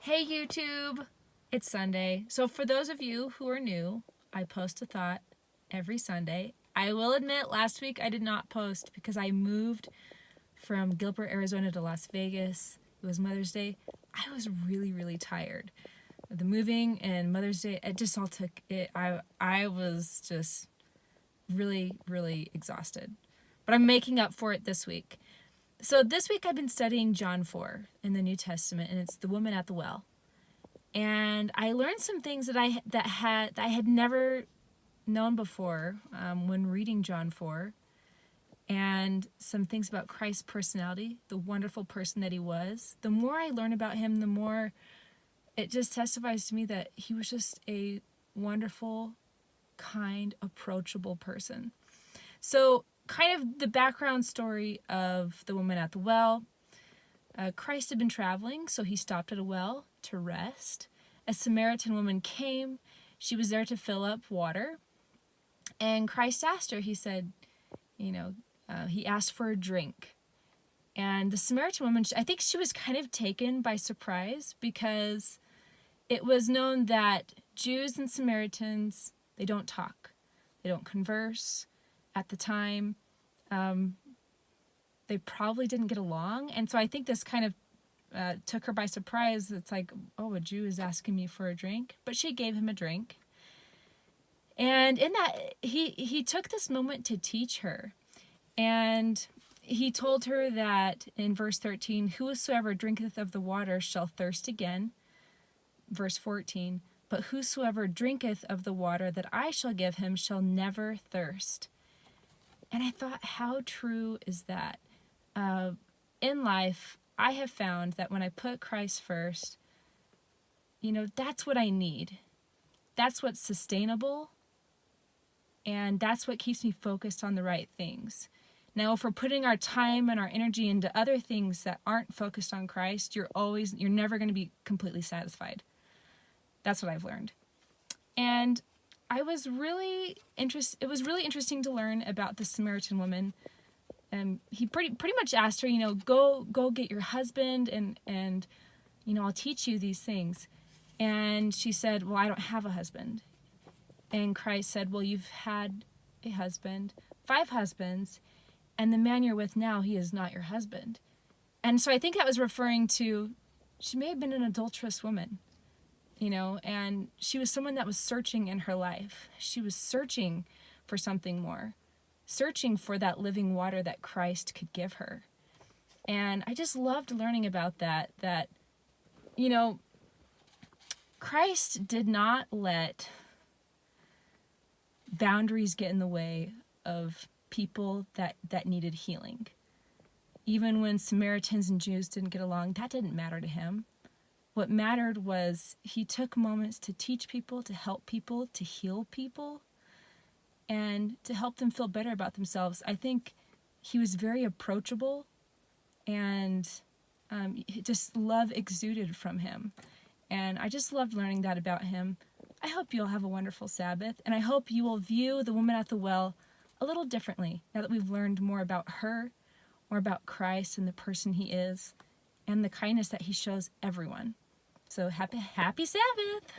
Hey YouTube! It's Sunday. So for those of you who are new, I post a thought every Sunday. I will admit last week I did not post because I moved from Gilbert, Arizona to Las Vegas. It was Mother's Day. I was really tired. The moving and Mother's Day, it just all took it. I was just really exhausted. But I'm making up for it this week. So this week I've been studying John 4 in the New Testament, and it's the woman at the well. And I learned some things that I had never known before when reading John 4, and some things about Christ's personality, the wonderful person that he was. The more I learn about him, the more it just testifies to me that he was just a wonderful, kind, approachable person. So kind of the background story of the woman at the well. Christ had been traveling, so he stopped at a well to rest. A Samaritan woman came. She was there to fill up water. And Christ asked her, he said, he asked for a drink. And the Samaritan woman, I think she was kind of taken by surprise because it was known that Jews and Samaritans, they don't talk. They don't converse. At the time, they probably didn't get along. And so I think this kind of took her by surprise. It's like, oh, a Jew is asking me for a drink. But she gave him a drink. And in that, he took this moment to teach her. And he told her that in verse 13, whosoever drinketh of the water shall thirst again. Verse 14, but whosoever drinketh of the water that I shall give him shall never thirst. And I thought, how true is that? In life, I have found that when I put Christ first, that's what I need. That's what's sustainable. And that's what keeps me focused on the right things. Now, if we're putting our time and our energy into other things that aren't focused on Christ, you're never going to be completely satisfied. That's what I've learned. And it was really interesting to learn about the Samaritan woman. He pretty much asked her, go get your husband and I'll teach you these things. And she said, well, I don't have a husband. And Christ said, well, you've had a husband, 5 husbands, and the man you're with now, he is not your husband. And so I think that was referring to, she may have been an adulterous woman. And she was someone that was searching in her life. She was searching for something more, searching for that living water that Christ could give her. And I just loved learning about that, Christ did not let boundaries get in the way of people that needed healing. Even when Samaritans and Jews didn't get along, that didn't matter to him. What mattered was he took moments to teach people, to help people, to heal people, and to help them feel better about themselves. I think he was very approachable, and just love exuded from him. And I just loved learning that about him. I hope you'll have a wonderful Sabbath, and I hope you will view the woman at the well a little differently now that we've learned more about her, more about Christ and the person he is, and the kindness that he shows everyone. So happy Sabbath!